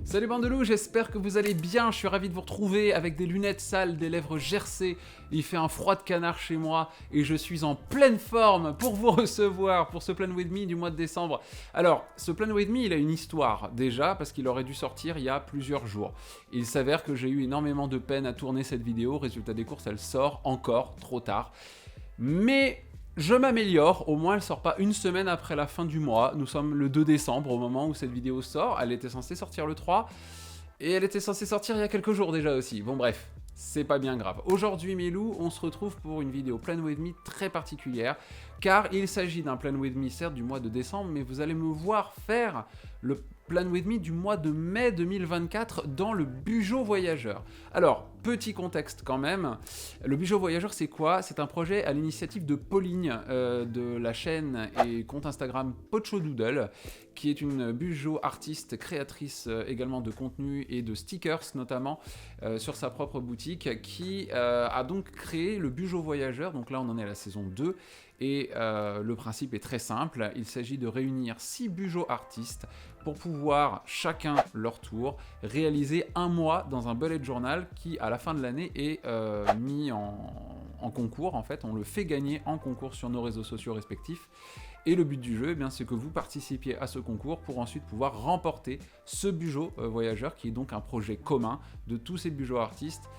Salut bande de loups, j'espère que vous allez bien, je suis ravi de vous retrouver avec des lunettes sales, des lèvres gercées, il fait un froid de canard chez moi et je suis en pleine forme pour vous recevoir pour ce Plan With Me du mois de décembre. Alors, ce Plan With Me, il a une histoire déjà parce qu'il aurait dû sortir il y a plusieurs jours. Il s'avère que j'ai eu énormément de peine à tourner cette vidéo, résultat des courses, elle sort encore trop tard. Mais je m'améliore, au moins elle sort pas une semaine après la fin du mois. Nous sommes le 2 décembre au moment où cette vidéo sort. Elle était censée sortir le 3 et elle était censée sortir il y a quelques jours déjà aussi. Bon bref, c'est pas bien grave. Aujourd'hui mes loups, on se retrouve pour une vidéo Plan With Me très particulière car il s'agit d'un Plan With Me certes du mois de décembre, mais vous allez me voir faire le Plan With Me du mois de mai 2024 dans le Bugeaud Voyageur. Alors, petit contexte quand même, le Bugeaud Voyageur c'est quoi? C'est un projet à l'initiative de Pauline de la chaîne et compte Instagram Pocho Doodle, qui est une Bugeaud artiste, créatrice également de contenu et de stickers notamment sur sa propre boutique, qui a donc créé le Bugeaud Voyageur. Donc là on en est à la saison 2 et le principe est très simple, il s'agit de réunir 6 Bugeaud artistes pour pouvoir, chacun leur tour, réaliser un mois dans un bullet journal qui, à la fin de l'année, est mis en concours. En fait, on le fait gagner en concours sur nos réseaux sociaux respectifs. Et le but du jeu, eh bien, c'est que vous participiez à ce concours pour ensuite pouvoir remporter ce Bugeaud Voyageur, qui est donc un projet commun de tous ces Bugeaud artistes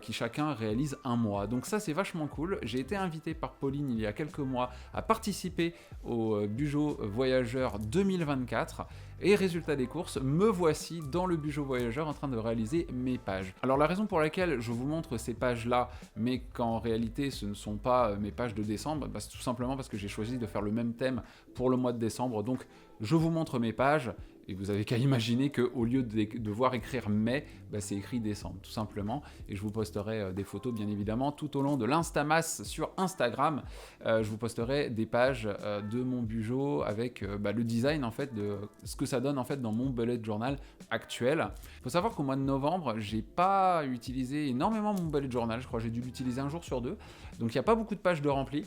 qui chacun réalise un mois. Donc ça, c'est vachement cool. J'ai été invité par Pauline il y a quelques mois à participer au Bugeaud Voyageur 2024. Et résultat des courses, me voici dans le Bugeaud Voyageur en train de réaliser mes pages. Alors la raison pour laquelle je vous montre ces pages-là, mais qu'en réalité ce ne sont pas mes pages de décembre, c'est tout simplement parce que j'ai choisi de faire le même thème pour le mois de décembre. Donc je vous montre mes pages, et vous avez qu'à imaginer qu'au lieu de devoir écrire mai, c'est écrit décembre, tout simplement. Et je vous posterai des photos, bien évidemment, tout au long de l'Instamas sur Instagram. Je vous posterai des pages de mon Bugeaud avec le design, en fait, de ce que ça donne, en fait, dans mon bullet journal actuel. Il faut savoir qu'au mois de novembre, j'ai pas utilisé énormément mon bullet journal. Je crois que j'ai dû l'utiliser un jour sur deux. Donc, il n'y a pas beaucoup de pages de rempli.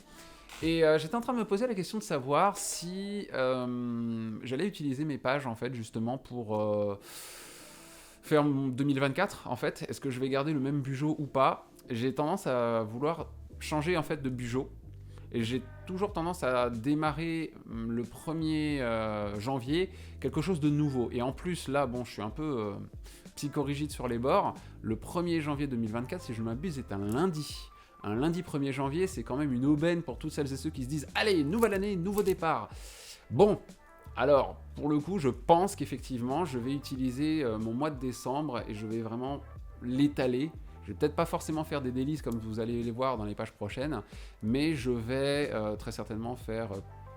Et j'étais en train de me poser la question de savoir si j'allais utiliser mes pages en fait justement pour faire mon 2024 en fait. Est-ce que je vais garder le même Bugeaud ou pas? J'ai tendance à vouloir changer en fait de Bugeaud. Et j'ai toujours tendance à démarrer le 1er janvier quelque chose de nouveau. Et en plus là, bon, je suis un peu psychorigide sur les bords. Le 1er janvier 2024, si je ne m'abuse, est un lundi. Un lundi 1er janvier, c'est quand même une aubaine pour toutes celles et ceux qui se disent « Allez, nouvelle année, nouveau départ !» Bon, alors, pour le coup, je pense qu'effectivement, je vais utiliser mon mois de décembre et je vais vraiment l'étaler. Je vais peut-être pas forcément faire des délices comme vous allez les voir dans les pages prochaines, mais je vais très certainement faire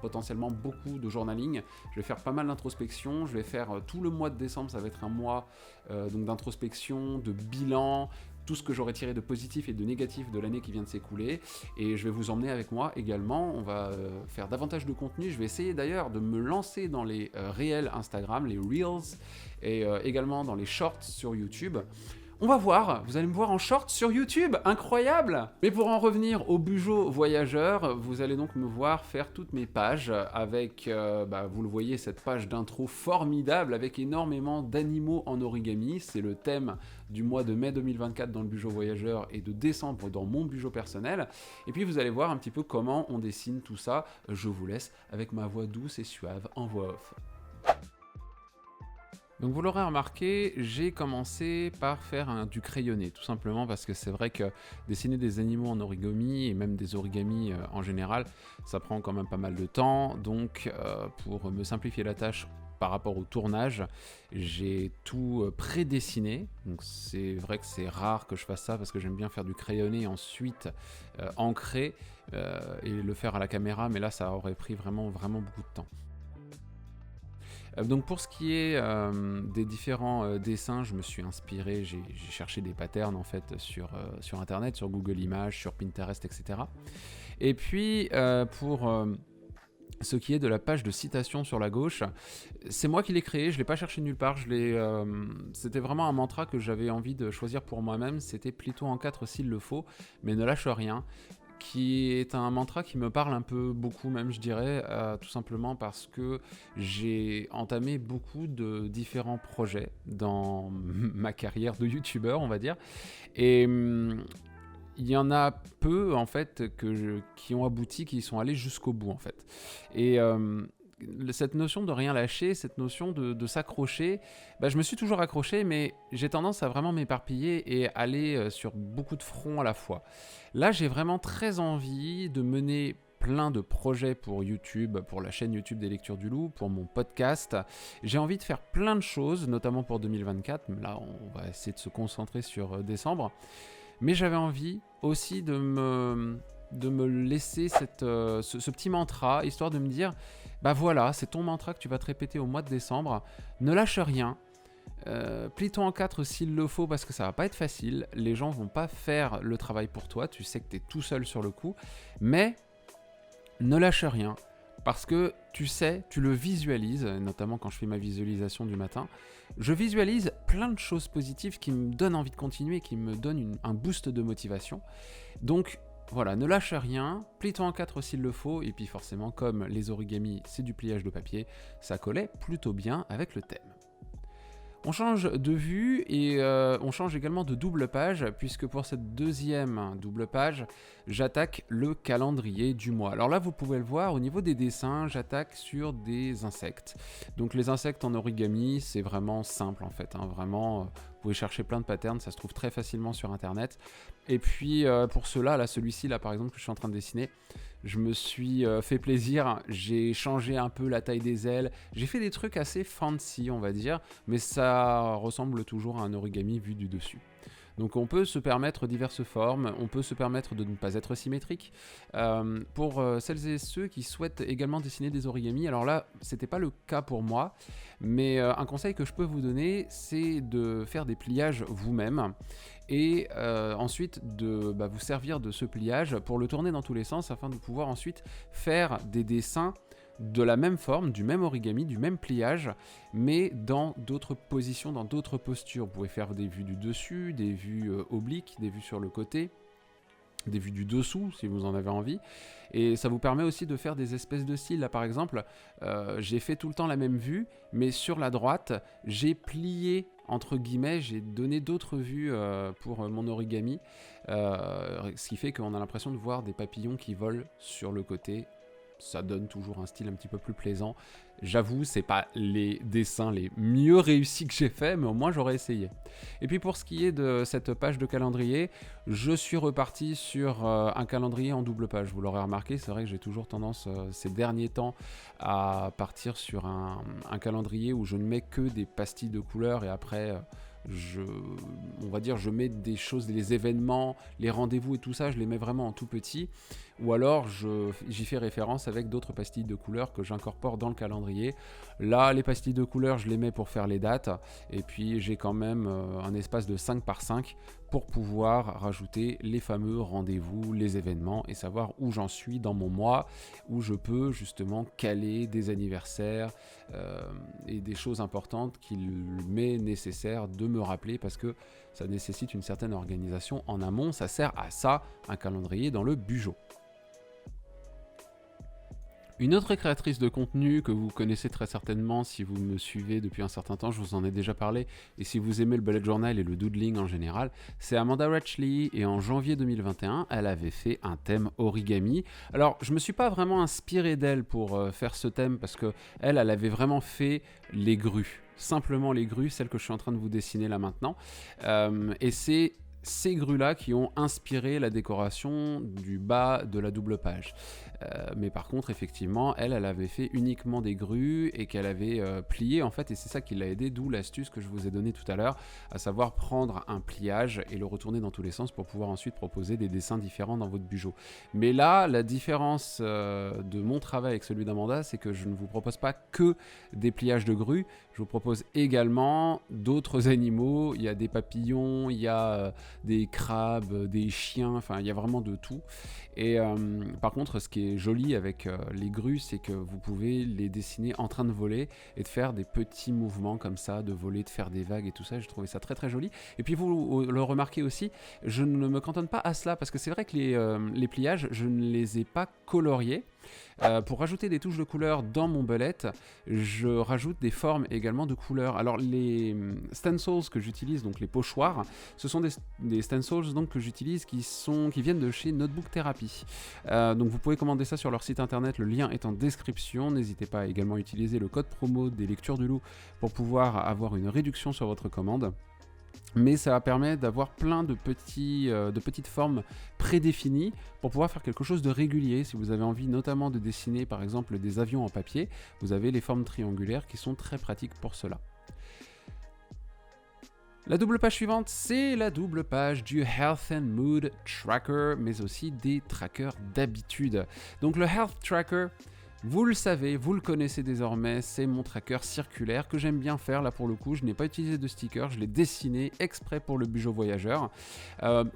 potentiellement beaucoup de journaling. Je vais faire pas mal d'introspection. Je vais faire tout le mois de décembre, ça va être un mois donc d'introspection, de bilan, tout ce que j'aurais tiré de positif et de négatif de l'année qui vient de s'écouler, et je vais vous emmener avec moi également. On va faire davantage de contenu. Je vais essayer d'ailleurs de me lancer dans les réels Instagram, les Reels, et également dans les Shorts sur YouTube. On va voir, vous allez me voir en short sur YouTube, incroyable! Mais pour en revenir au Bugeaud Voyageur, vous allez donc me voir faire toutes mes pages avec, vous le voyez, cette page d'intro formidable avec énormément d'animaux en origami. C'est le thème du mois de mai 2024 dans le Bugeaud Voyageur et de décembre dans mon Bugeaud personnel. Et puis vous allez voir un petit peu comment on dessine tout ça. Je vous laisse avec ma voix douce et suave en voix off. Donc vous l'aurez remarqué, j'ai commencé par faire du crayonné, tout simplement parce que c'est vrai que dessiner des animaux en origami, et même des origamis en général, ça prend quand même pas mal de temps. Donc pour me simplifier la tâche par rapport au tournage, j'ai tout prédessiné. Donc c'est vrai que c'est rare que je fasse ça parce que j'aime bien faire du crayonné et ensuite ancrer et le faire à la caméra, mais là ça aurait pris vraiment beaucoup de temps. Donc pour ce qui est des différents dessins, je me suis inspiré, j'ai cherché des patterns en fait sur internet, sur Google Images, sur Pinterest, etc. Et puis pour ce qui est de la page de citation sur la gauche, c'est moi qui l'ai créé, je ne l'ai pas cherché nulle part, c'était vraiment un mantra que j'avais envie de choisir pour moi-même, c'était plutôt en 4 s'il le faut, mais ne lâche rien. qui est un mantra qui me parle un peu beaucoup même, je dirais, tout simplement parce que j'ai entamé beaucoup de différents projets dans ma carrière de youtubeur, on va dire, et il y en a peu en fait qui ont abouti, qui sont allés jusqu'au bout en fait. Et cette notion de rien lâcher, cette notion de s'accrocher, je me suis toujours accroché, mais j'ai tendance à vraiment m'éparpiller et aller sur beaucoup de fronts à la fois. Là, j'ai vraiment très envie de mener plein de projets pour YouTube, pour la chaîne YouTube des Lectures du Loup, pour mon podcast. J'ai envie de faire plein de choses, notamment pour 2024. Là, on va essayer de se concentrer sur décembre. Mais j'avais envie aussi de me laisser ce petit mantra, histoire de me dire, voilà, c'est ton mantra que tu vas te répéter au mois de décembre. Ne lâche rien. Plie-toi en 4 s'il le faut, parce que ça va pas être facile. Les gens vont pas faire le travail pour toi. Tu sais que tu es tout seul sur le coup. Mais ne lâche rien. Parce que tu sais, tu le visualises, notamment quand je fais ma visualisation du matin, je visualise plein de choses positives qui me donnent envie de continuer, qui me donnent un boost de motivation. Donc voilà, ne lâche rien, plie-toi en 4 s'il le faut, et puis forcément, comme les origamis, c'est du pliage de papier, ça collait plutôt bien avec le thème. On change de vue et on change également de double page, puisque pour cette deuxième double page, j'attaque le calendrier du mois. Alors là, vous pouvez le voir, au niveau des dessins, j'attaque sur des insectes. Donc les insectes en origami, c'est vraiment simple en fait, vraiment, vous pouvez chercher plein de patterns, ça se trouve très facilement sur internet. Et puis pour cela, là, celui-ci là par exemple que je suis en train de dessiner, je me suis fait plaisir, j'ai changé un peu la taille des ailes, j'ai fait des trucs assez fancy on va dire, mais ça ressemble toujours à un origami vu du dessus. Donc on peut se permettre diverses formes, on peut se permettre de ne pas être symétrique. Pour celles et ceux qui souhaitent également dessiner des origamis, alors là, c'était pas le cas pour moi, mais un conseil que je peux vous donner, c'est de faire des pliages vous-même et ensuite de vous servir de ce pliage pour le tourner dans tous les sens afin de pouvoir ensuite faire des dessins de la même forme, du même origami, du même pliage, mais dans d'autres positions, dans d'autres postures. Vous pouvez faire des vues du dessus, des vues obliques, des vues sur le côté, des vues du dessous si vous en avez envie, et ça vous permet aussi de faire des espèces de styles. Là par exemple, j'ai fait tout le temps la même vue, mais sur la droite, j'ai plié entre guillemets, j'ai donné d'autres vues pour mon origami, ce qui fait qu'on a l'impression de voir des papillons qui volent sur le côté. Ça donne toujours un style un petit peu plus plaisant. J'avoue, c'est pas les dessins les mieux réussis que j'ai fait, mais au moins j'aurais essayé. Et puis pour ce qui est de cette page de calendrier, je suis reparti sur un calendrier en double page. Vous l'aurez remarqué, c'est vrai que j'ai toujours tendance ces derniers temps à partir sur un calendrier où je ne mets que des pastilles de couleurs et après on va dire, je mets des choses, les événements, les rendez-vous et tout ça, je les mets vraiment en tout petit, ou alors j'y fais référence avec d'autres pastilles de couleurs que j'incorpore dans le calendrier. Là, les pastilles de couleurs, je les mets pour faire les dates, et puis j'ai quand même un espace de 5 par 5 pour pouvoir rajouter les fameux rendez-vous, les événements, et savoir où j'en suis dans mon mois, où je peux justement caler des anniversaires et des choses importantes qu'il m'est nécessaire de me rappeler, parce que ça nécessite une certaine organisation en amont. Ça sert à ça, un calendrier dans le bugeot. Une autre créatrice de contenu que vous connaissez très certainement si vous me suivez depuis un certain temps, je vous en ai déjà parlé, et si vous aimez le bullet journal et le doodling en général, c'est Amanda Ratchley, et en janvier 2021, elle avait fait un thème origami. Alors, je me suis pas vraiment inspiré d'elle pour faire ce thème, parce que elle avait vraiment fait les grues, simplement les grues, celles que je suis en train de vous dessiner là maintenant, et c'est ces grues-là qui ont inspiré la décoration du bas de la double page. Mais par contre, effectivement, elle avait fait uniquement des grues et qu'elle avait plié en fait, et c'est ça qui l'a aidé, d'où l'astuce que je vous ai donnée tout à l'heure, à savoir prendre un pliage et le retourner dans tous les sens pour pouvoir ensuite proposer des dessins différents dans votre bugeot. Mais là, la différence de mon travail avec celui d'Amanda, c'est que je ne vous propose pas que des pliages de grues, je vous propose également d'autres animaux. Il y a des papillons, il y a des crabes, des chiens, enfin il y a vraiment de tout. Et par contre, ce qui est joli avec les grues, c'est que vous pouvez les dessiner en train de voler et de faire des petits mouvements comme ça, de voler, de faire des vagues et tout ça. J'ai trouvé ça très très joli. Et puis vous le remarquez aussi, je ne me cantonne pas à cela parce que c'est vrai que les pliages, je ne les ai pas coloriés. Pour rajouter des touches de couleur dans mon bullet, je rajoute des formes également de couleurs. Alors les stencils que j'utilise, donc les pochoirs, ce sont des stencils donc, que j'utilise qui viennent de chez Notebook Therapy. Donc vous pouvez commander ça sur leur site internet, le lien est en description. N'hésitez pas à également utiliser le code promo des Lectures du Loup pour pouvoir avoir une réduction sur votre commande. Mais ça permet d'avoir plein de petites formes prédéfinies pour pouvoir faire quelque chose de régulier. Si vous avez envie notamment de dessiner par exemple des avions en papier, vous avez les formes triangulaires qui sont très pratiques pour cela. La double page suivante, c'est la double page du Health and Mood Tracker, mais aussi des trackers d'habitude. Donc le Health Tracker, vous le savez, vous le connaissez désormais, c'est mon tracker circulaire que j'aime bien faire. Là pour le coup, je n'ai pas utilisé de sticker, je l'ai dessiné exprès pour le Bugeaud Voyageur.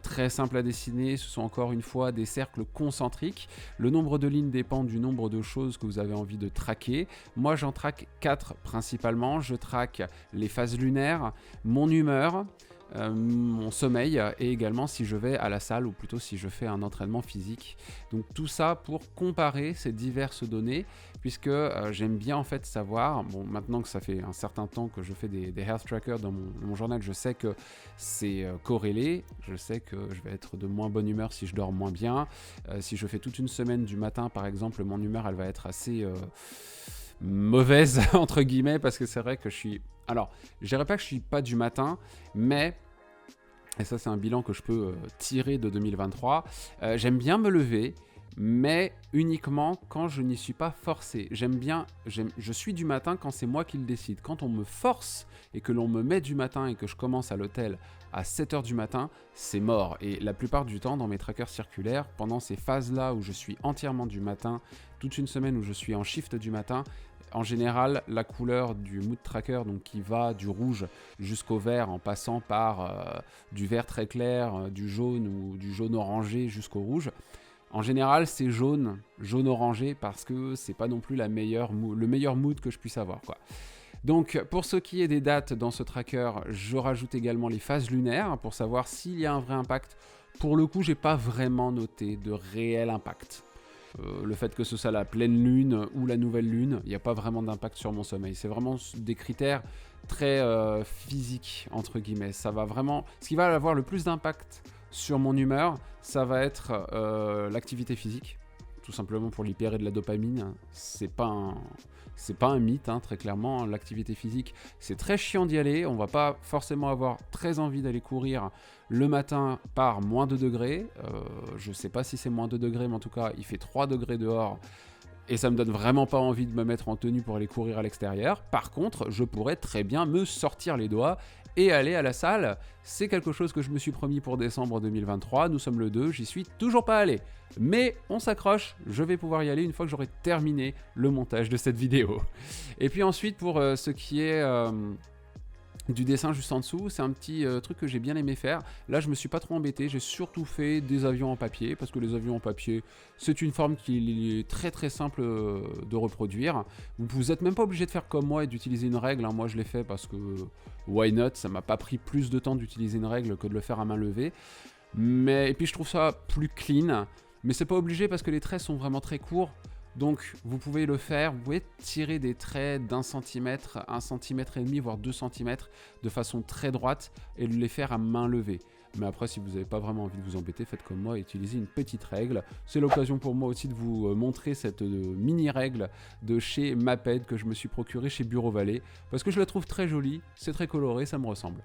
Très simple à dessiner, ce sont encore une fois des cercles concentriques. Le nombre de lignes dépend du nombre de choses que vous avez envie de traquer. Moi j'en traque 4 principalement. Je traque les phases lunaires, mon humeur, mon sommeil et également si je vais à la salle ou plutôt si je fais un entraînement physique. Donc tout ça pour comparer ces diverses données puisque j'aime bien en fait savoir, bon maintenant que ça fait un certain temps que je fais des health trackers dans mon journal, je sais que c'est corrélé, je sais que je vais être de moins bonne humeur si je dors moins bien, si je fais toute une semaine du matin par exemple, mon humeur elle va être assez mauvaise entre guillemets parce que c'est vrai que je suis... Alors, je dirais pas que je suis pas du matin, mais, et ça c'est un bilan que je peux tirer de 2023, j'aime bien me lever, mais uniquement quand je n'y suis pas forcé. Je suis du matin quand c'est moi qui le décide. Quand on me force et que l'on me met du matin et que je commence à l'hôtel à 7h du matin, c'est mort. Et la plupart du temps, dans mes trackers circulaires, pendant ces phases-là où je suis entièrement du matin, toute une semaine où je suis en shift du matin, en général, la couleur du mood tracker, donc qui va du rouge jusqu'au vert en passant par du vert très clair, du jaune ou du jaune orangé jusqu'au rouge. En général, c'est jaune orangé parce que c'est pas non plus le meilleur mood que je puisse avoir, quoi. Donc, pour ce qui est des dates dans ce tracker, je rajoute également les phases lunaires pour savoir s'il y a un vrai impact. Pour le coup, j'ai pas vraiment noté de réel impact. Le fait que ce soit la pleine lune ou la nouvelle lune, il n'y a pas vraiment d'impact sur mon sommeil. C'est vraiment des critères très physiques, entre guillemets. Ça va vraiment... Ce qui va avoir le plus d'impact sur mon humeur, ça va être l'activité physique. Tout simplement pour libérer de la dopamine. C'est pas un mythe, hein, très clairement. L'activité physique, c'est très chiant d'y aller. On va pas forcément avoir très envie d'aller courir le matin par moins 2 degrés. Je sais pas si c'est moins 2 degrés, mais en tout cas, il fait 3 degrés dehors. Et ça me donne vraiment pas envie de me mettre en tenue pour aller courir à l'extérieur. Par contre, je pourrais très bien me sortir les doigts et aller à la salle. C'est quelque chose que je me suis promis pour décembre 2023. Nous sommes le 2, j'y suis toujours pas allé. Mais on s'accroche, je vais pouvoir y aller une fois que j'aurai terminé le montage de cette vidéo. Et puis ensuite, pour ce qui est... du dessin juste en dessous, c'est un petit truc que j'ai bien aimé faire. Là, je me suis pas trop embêté, j'ai surtout fait des avions en papier, parce que les avions en papier, c'est une forme qui est très très simple de reproduire. Vous êtes même pas obligé de faire comme moi et d'utiliser une règle, hein. Moi je l'ai fait parce que why not, ça m'a pas pris plus de temps d'utiliser une règle que de le faire à main levée. Et puis je trouve ça plus clean, mais c'est pas obligé parce que les traits sont vraiment très courts. Donc vous pouvez le faire, vous pouvez tirer des traits d'1 centimètre, 1,5 centimètre, voire 2 cm de façon très droite et les faire à main levée. Mais après, si vous n'avez pas vraiment envie de vous embêter, faites comme moi et utilisez une petite règle. C'est l'occasion pour moi aussi de vous montrer cette mini règle de chez Maped que je me suis procurée chez Bureau Vallée parce que je la trouve très jolie, c'est très coloré, ça me ressemble.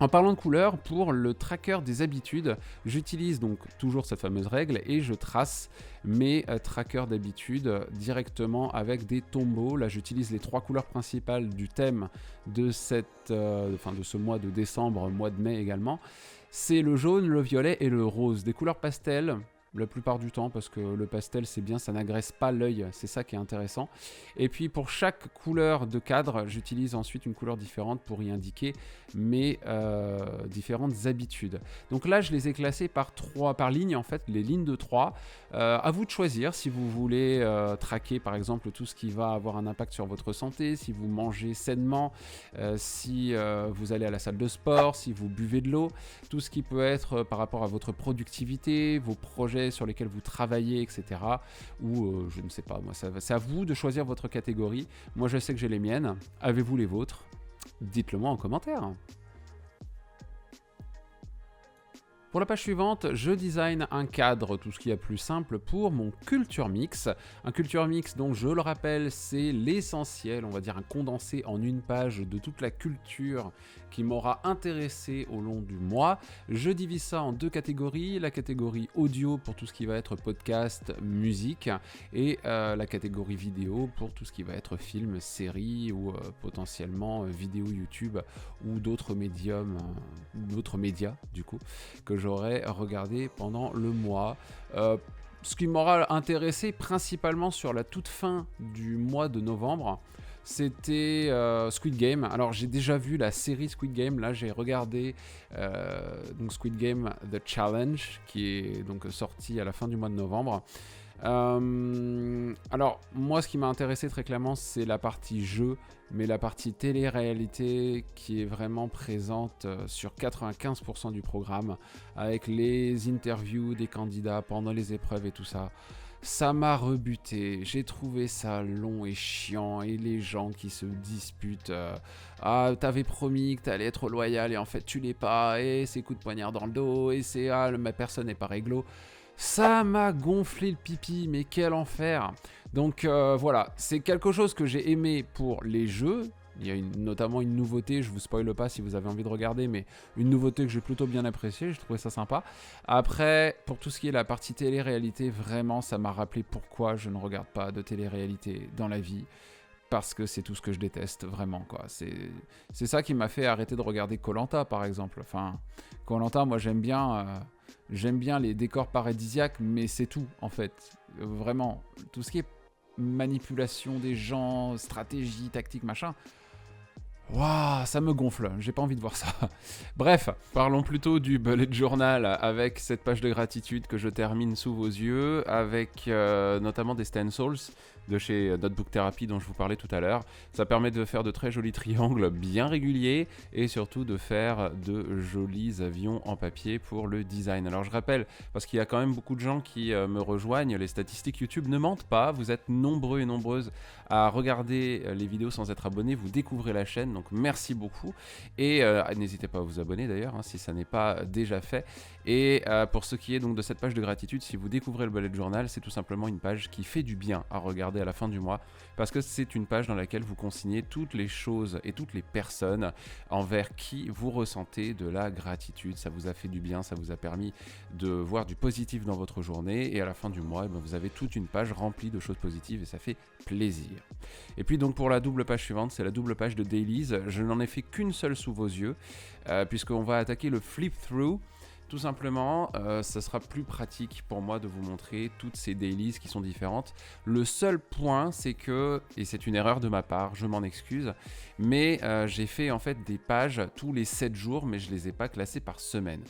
En parlant de couleurs, pour le tracker des habitudes, j'utilise donc toujours cette fameuse règle et je trace mes trackers d'habitude directement avec des tombeaux. Là, j'utilise les 3 couleurs principales du thème de ce mois de décembre, mois de mai également. C'est le jaune, le violet et le rose. Des couleurs pastel, la plupart du temps, parce que le pastel c'est bien, ça n'agresse pas l'œil, c'est ça qui est intéressant. Et puis pour chaque couleur de cadre, j'utilise ensuite une couleur différente pour y indiquer mes différentes habitudes. Donc là je les ai classés par ligne en fait, les lignes de 3. À vous de choisir si vous voulez traquer par exemple tout ce qui va avoir un impact sur votre santé, si vous mangez sainement, si vous allez à la salle de sport, si vous buvez de l'eau, tout ce qui peut être par rapport à votre productivité, vos projets sur lesquels vous travaillez, etc. Ou je ne sais pas, moi, c'est à vous de choisir votre catégorie. Moi, je sais que j'ai les miennes. Avez-vous les vôtres? Dites-le moi en commentaire. Pour la page suivante, je design un cadre, tout ce qui est plus simple, pour mon Culture Mix. Un Culture Mix, donc je le rappelle, c'est l'essentiel, on va dire un condensé en une page de toute la culture qui m'aura intéressé au long du mois. Je divise ça en 2 catégories, la catégorie audio pour tout ce qui va être podcast, musique, et la catégorie vidéo pour tout ce qui va être film, série ou potentiellement vidéo YouTube ou d'autres médiums, d'autres médias du coup, que j'aurais regardé pendant le mois. Ce qui m'aura intéressé principalement sur la toute fin du mois de novembre, c'était Squid Game. Alors j'ai déjà vu la série Squid Game, là j'ai regardé donc Squid Game The Challenge qui est donc sorti à la fin du mois de novembre. Alors moi ce qui m'a intéressé très clairement c'est la partie jeu, mais la partie télé-réalité qui est vraiment présente sur 95% du programme, avec les interviews des candidats pendant les épreuves et tout ça. Ça m'a rebuté, j'ai trouvé ça long et chiant, et les gens qui se disputent, ah t'avais promis que t'allais être loyal et en fait tu l'es pas, et c'est coup de poignard dans le dos, et c'est ah ma personne n'est pas réglo. Ça m'a gonflé le pipi, mais quel enfer. Donc voilà, c'est quelque chose que j'ai aimé pour les jeux. Il y a notamment une nouveauté, je vous spoile pas si vous avez envie de regarder, mais une nouveauté que j'ai plutôt bien appréciée, j'ai trouvé ça sympa. Après, pour tout ce qui est la partie télé-réalité, vraiment, ça m'a rappelé pourquoi je ne regarde pas de télé-réalité dans la vie. Parce que c'est tout ce que je déteste, vraiment, quoi. C'est ça qui m'a fait arrêter de regarder Koh-Lanta, par exemple. Enfin, Koh-Lanta, moi, j'aime bien les décors paradisiaques, mais c'est tout, en fait. Vraiment, tout ce qui est manipulation des gens, stratégie, tactique, machin... Waouh, ça me gonfle, j'ai pas envie de voir ça. Bref, parlons plutôt du bullet journal avec cette page de gratitude que je termine sous vos yeux, avec notamment des stencils de chez Notebook Therapy dont je vous parlais tout à l'heure. Ça permet de faire de très jolis triangles bien réguliers et surtout de faire de jolis avions en papier pour le design. Alors je rappelle, parce qu'il y a quand même beaucoup de gens qui me rejoignent, les statistiques YouTube ne mentent pas, vous êtes nombreux et nombreuses à regarder les vidéos sans être abonnés, vous découvrez la chaîne, donc merci beaucoup. Et n'hésitez pas à vous abonner d'ailleurs, si ça n'est pas déjà fait. Et pour ce qui est donc de cette page de gratitude, si vous découvrez le bullet journal, c'est tout simplement une page qui fait du bien à regarder à la fin du mois, parce que c'est une page dans laquelle vous consignez toutes les choses et toutes les personnes envers qui vous ressentez de la gratitude. Ça vous a fait du bien, ça vous a permis de voir du positif dans votre journée, et à la fin du mois, vous avez toute une page remplie de choses positives et ça fait plaisir. Et puis donc pour la double page suivante, c'est la double page de dailies. Je n'en ai fait qu'une seule sous vos yeux, puisqu'on va attaquer le flip through. Tout simplement, ça sera plus pratique pour moi de vous montrer toutes ces dailies qui sont différentes. Le seul point, c'est que, et c'est une erreur de ma part, je m'en excuse, mais j'ai fait en fait des pages tous les 7 jours, mais je ne les ai pas classées par semaine.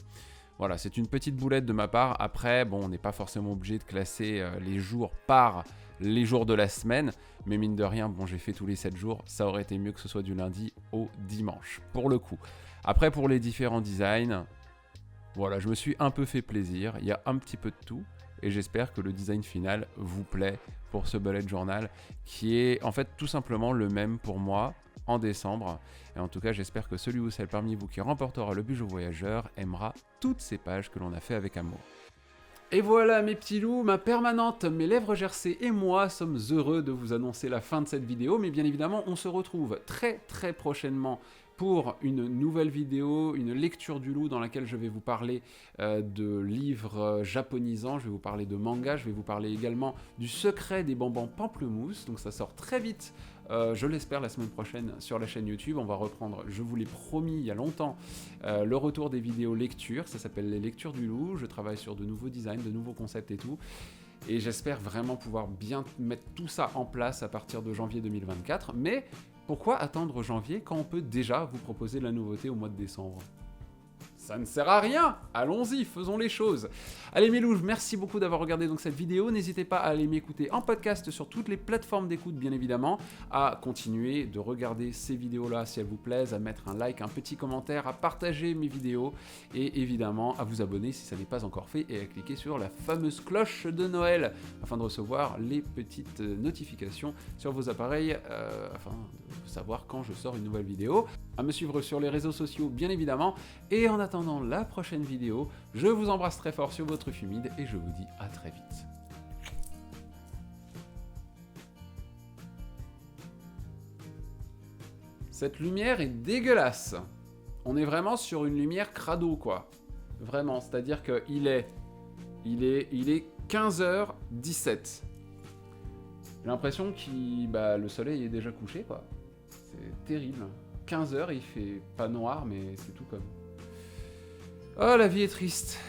Voilà, c'est une petite boulette de ma part. Après, bon, on n'est pas forcément obligé de classer les jours par les jours de la semaine, mais mine de rien, bon, j'ai fait tous les 7 jours, ça aurait été mieux que ce soit du lundi au dimanche, pour le coup. Après, pour les différents designs... Voilà, je me suis un peu fait plaisir, il y a un petit peu de tout, et j'espère que le design final vous plaît pour ce bullet journal, qui est en fait tout simplement le même pour moi en décembre. Et en tout cas, j'espère que celui ou celle parmi vous qui remportera le Bijou Voyageur aimera toutes ces pages que l'on a fait avec amour. Et voilà mes petits loups, ma permanente, mes lèvres gercées et moi sommes heureux de vous annoncer la fin de cette vidéo, mais bien évidemment on se retrouve très prochainement pour une nouvelle vidéo, une lecture du loup dans laquelle je vais vous parler de livres japonisants, je vais vous parler de manga, je vais vous parler également du secret des bonbons pamplemousse, donc ça sort très vite je l'espère la semaine prochaine sur la chaîne YouTube. On va reprendre, je vous l'ai promis il y a longtemps, le retour des vidéos lectures. Ça s'appelle les lectures du loup. Je travaille sur de nouveaux designs, de nouveaux concepts et tout. Et j'espère vraiment pouvoir bien mettre tout ça en place à partir de janvier 2024. Mais pourquoi attendre janvier quand on peut déjà vous proposer la nouveauté au mois de décembre ? Ça ne sert à rien. Allons-y, faisons les choses. Allez mes loups, merci beaucoup d'avoir regardé donc cette vidéo. N'hésitez pas à aller m'écouter en podcast sur toutes les plateformes d'écoute, bien évidemment, à continuer de regarder ces vidéos-là si elles vous plaisent, à mettre un like, un petit commentaire, à partager mes vidéos et évidemment à vous abonner si ça n'est pas encore fait et à cliquer sur la fameuse cloche de Noël afin de recevoir les petites notifications sur vos appareils afin de savoir quand je sors une nouvelle vidéo. À me suivre sur les réseaux sociaux, bien évidemment. Et en attendant la prochaine vidéo, je vous embrasse très fort sur votre fumide et je vous dis à très vite. Cette lumière est dégueulasse. On est vraiment sur une lumière crado, quoi. Vraiment, c'est-à-dire qu'il est 15h17. J'ai l'impression que le soleil est déjà couché, quoi. C'est terrible. 15h, il fait pas noir, mais c'est tout comme. Oh, la vie est triste.